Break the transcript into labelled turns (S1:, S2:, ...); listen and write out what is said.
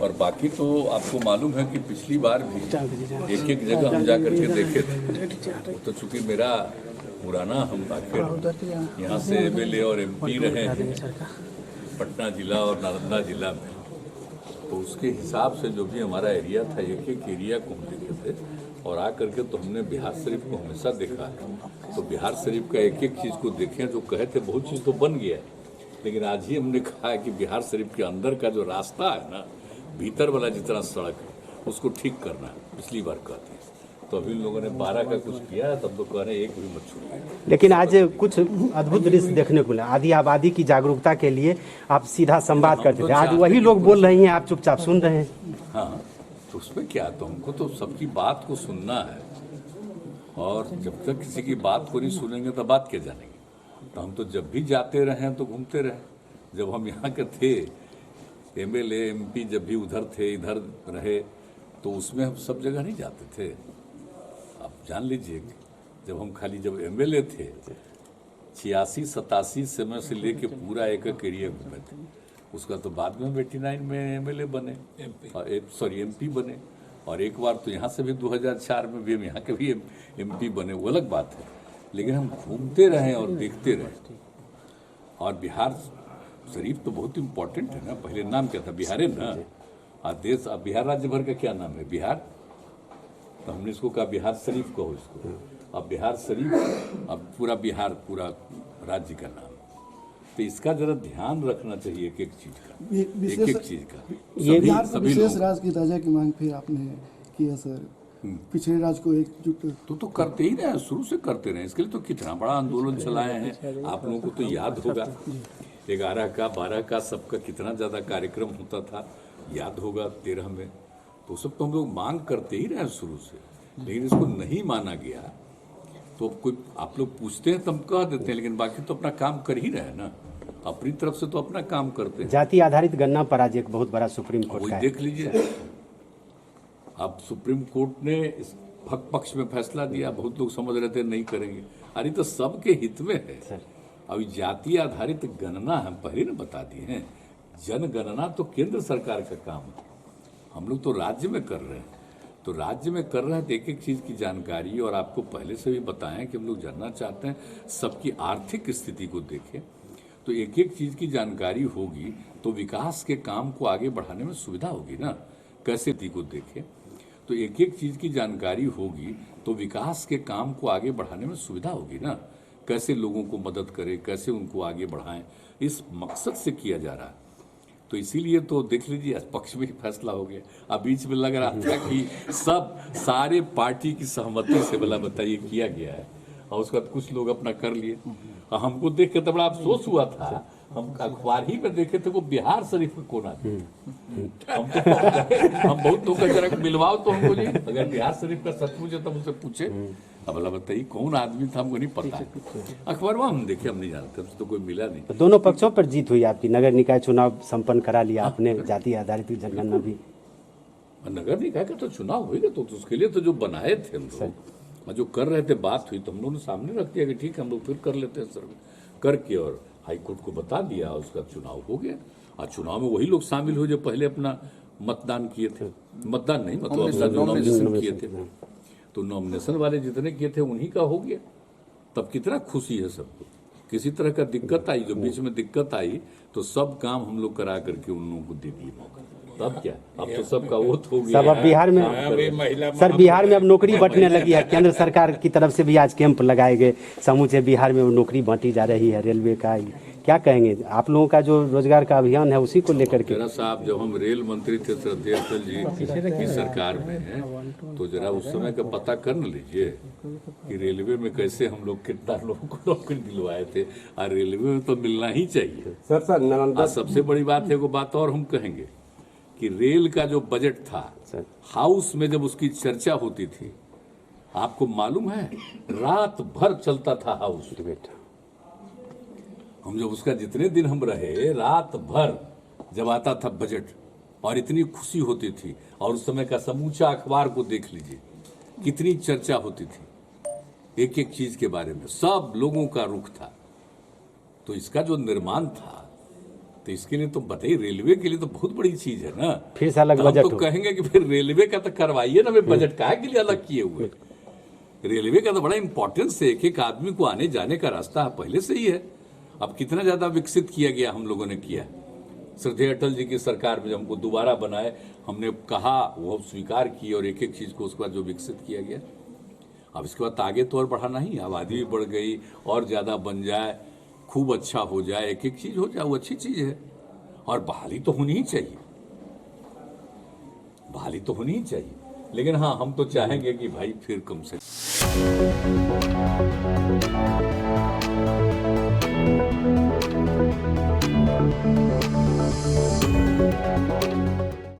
S1: और बाकी तो आपको मालूम है कि पिछली बार भी एक एक जगह हम जा करके देखे थे। तो चूंकि मेरा पुराना हम आखिर यहाँ से एमएलए और एमपी रहे हैं पटना जिला और नालंदा जिला में, तो उसके हिसाब से जो भी हमारा एरिया था एक एक एरिया को हम देखे थे और आ करके तो हमने बिहार शरीफ को हमेशा देखा है। तो बिहार शरीफ का एक एक चीज़ को देखें, जो कहे थे बहुत चीज़ तो बन गया है, लेकिन आज ही हमने कहा है कि बिहार शरीफ के अंदर का जो रास्ता है ना, भीतर वाला जितना सड़क है उसको ठीक करना है। पिछली बार कहते हैं तो अभी लोगों ने 12 का कुछ किया है, तब तो कह रहे हैं एक भी मत छोड़िए।
S2: लेकिन आज कुछ अद्भुत दृश्य देखने को मिला। आदि आबादी की जागरूकता के लिए आप सीधा संवाद करते थे, आज वही लोग बोल रही हैं, आप चुपचाप सुन रहे हैं।
S1: हाँ, तो उसमें क्या, तो हमको तो सबकी बात को सुनना है, और जब तक किसी की बात को नहीं सुनेंगे तो बात क्या जानेंगे। तो हम तो जब भी जाते रहे तो घूमते रहे। जब हम यहाँ के थे एमएलए एमपी, जब भी उधर थे इधर रहे, तो उसमें हम सब जगह नहीं जाते थे। आप जान लीजिए, जब हम खाली जब एमएलए थे 86-87 समय से लेके पूरा एक एरिया घूमे थे। उसका तो बाद में 89 में एमएलए बने, एमपी बने, और एक बार तो यहाँ से भी 2004 में भी हम यहाँ के भी एमपी बने, वो अलग बात है। लेकिन हम घूमते रहे और देखते रहे। और बिहार शरीफ तो बहुत इम्पोर्टेंट है ना, पहले नाम क्या था, बिहार है ना। देश, अब बिहार राज्य भर का क्या नाम है, बिहार। तो हमने इसको कहा बिहार शरीफ कहो इसको। अब बिहार शरीफ, अब पूरा बिहार पूरा राज्य का नाम। तो इसका जरा ध्यान रखना चाहिए एक एक चीज का, एक एक चीज का।
S3: बिहार को विशेष राज्य की दर्जा की मांग फिर आपने की है सर। पिछड़े राज्य को एकजुट
S1: तो करते ही रहे, शुरू से करते रहे। इसके लिए तो कितना बड़ा आंदोलन चलाए हैं, आप लोगों को तो याद होगा। 11 का 12 का सबका कितना ज़्यादा कार्यक्रम होता था, याद होगा 13 में। तो सब तो हम लोग मांग करते ही रहे शुरू से, लेकिन इसको नहीं माना गया। तो कोई आप लोग पूछते हैं तो हम कह देते हैं, लेकिन बाकी तो अपना काम कर ही रहे हैं ना, अपनी तरफ से तो अपना काम करते हैं।
S2: जाति आधारित गणना पर आज एक बहुत बड़ा सुप्रीम कोर्ट का
S1: देख लीजिए, अब सुप्रीम कोर्ट ने इस पक्ष में फैसला दिया। बहुत लोग समझ रहे थे नहीं करेंगे, अरे तो सबके हित में है। अभी जाति आधारित गणना हम पहले न बता दिए हैं, जनगणना तो केंद्र सरकार का काम है, हम लोग तो राज्य में कर रहे हैं। तो राज्य में कर रहे हैं तो एक एक चीज़ की जानकारी, और आपको पहले से भी बताएं कि हम लोग जानना चाहते हैं सबकी आर्थिक स्थिति को देखें। तो एक एक चीज़ की जानकारी होगी तो विकास के काम को आगे बढ़ाने में सुविधा होगी ना। कैसे स्थिति को देखें, तो एक एक चीज़ की जानकारी होगी तो विकास के काम को आगे बढ़ाने में सुविधा होगी ना। कैसे लोगों को मदद करें, कैसे उनको आगे बढ़ाएं, इस मकसद से किया जा रहा है। तो इसीलिए तो देख लीजिए पक्ष में ही फैसला हो गया। अब बीच में लग रहा था कि सब सारे पार्टी की सहमति से भला बताइए किया गया है, और उसके बाद कुछ लोग अपना कर लिए। हमको देख के तो बड़ा अफसोस हुआ था, हम अखबार ही में देखे थे वो बिहार शरीफ में कौन आदमी। हम बहुत लोग का जरा मिलवाओ तो हमको जी, अगर बिहार शरीफ का सचमुच है तब उनसे पूछे। अब भला बताइए कौन आदमी था, हमको नहीं पता। अखबार में हम देखे, हम नहीं जानते, हमसे तो कोई मिला नहीं।
S2: तो दोनों पक्षों पर जीत हुई आपकी। नगर निकाय चुनाव संपन्न करा लिया आपने, जाति आधारित जनगणना भी।
S1: नगर निकाय का तो चुनाव होगा, तो उसके लिए तो जो बनाए थे हम लोग, जो कर रहे थे, बात हुई तो हम लोगों ने सामने रख दिया कि ठीक है हम लोग फिर कर लेते हैं सर्वे करके, और हाईकोर्ट को बता दिया, उसका चुनाव हो गया। और चुनाव में वही लोग शामिल हुए जो पहले अपना मतदान किए थे, मतदान नहीं मतलब अपना जो नॉमिनेशन किए थे। तो नॉमिनेशन वाले जितने किए थे उन्हीं का हो गया। तब कितना खुशी है सबको। किसी तरह का दिक्कत आई, जो बीच में दिक्कत आई, तो सब काम हम लोग करा करके उन लोगों को दे दिए मौका। तब क्या, अब तो सबका वोट हो गया।
S2: सब अब बिहार में सर, बिहार में अब नौकरी बंटने लगी है। केंद्र सरकार की तरफ से भी आज कैंप लगाए गए, समूचे बिहार में नौकरी बांटी जा रही है रेलवे का। क्या कहेंगे आप लोगों का जो रोजगार का अभियान है उसी को लेकर के?
S1: जरा साहब, जब हम रेल मंत्री थे श्रद्धेय अटल जी की सरकार में है, तो जरा उस समय का पता कर न लीजिए कि रेलवे में कैसे हम लोग कितना लोगों को नौकरी दिलवाए थे। और रेलवे में तो मिलना ही चाहिए सर। सबसे बड़ी बात है, वो बात और हम कहेंगे कि रेल का जो बजट था, हाउस में जब उसकी चर्चा होती थी, आपको मालूम है रात भर चलता था हाउस डिबेट। हम जब उसका जितने दिन हम रहे, रात भर जब आता था बजट, और इतनी खुशी होती थी। और उस समय का समूचा अखबार को देख लीजिए, कितनी चर्चा होती थी एक एक चीज के बारे में, सब लोगों का रुख था। तो इसका जो निर्माण था तो इसके लिए तो बताइए, रेलवे के लिए तो बहुत बड़ी चीज है ना।
S2: फिर से अलग
S1: तो हम
S2: बजट
S1: तो
S2: हो।
S1: कहेंगे कि फिर रेलवे का तो करवाइए ना, मैं बजट काहे के लिए अलग किए हुए। रेलवे का तो बड़ा इंपॉर्टेंस है, एक एक आदमी को आने जाने का रास्ता पहले से ही है। अब कितना ज्यादा विकसित किया गया, हम लोगों ने किया। श्रद्धेय अटल जी की सरकार में जब हमको दोबारा बनाए, हमने कहा, वो स्वीकार किए, और एक एक चीज को उसके बाद जो विकसित किया गया। अब इसके बाद आगे तो और बढ़ाना ही, आबादी भी बढ़ गई, और ज्यादा बन जाए, खूब अच्छा हो जाए, एक एक चीज हो जाए, वो अच्छी चीज है। और बहाली तो होनी ही चाहिए, बहाली तो होनी ही चाहिए। लेकिन हाँ, हम तो चाहेंगे कि भाई फिर कम से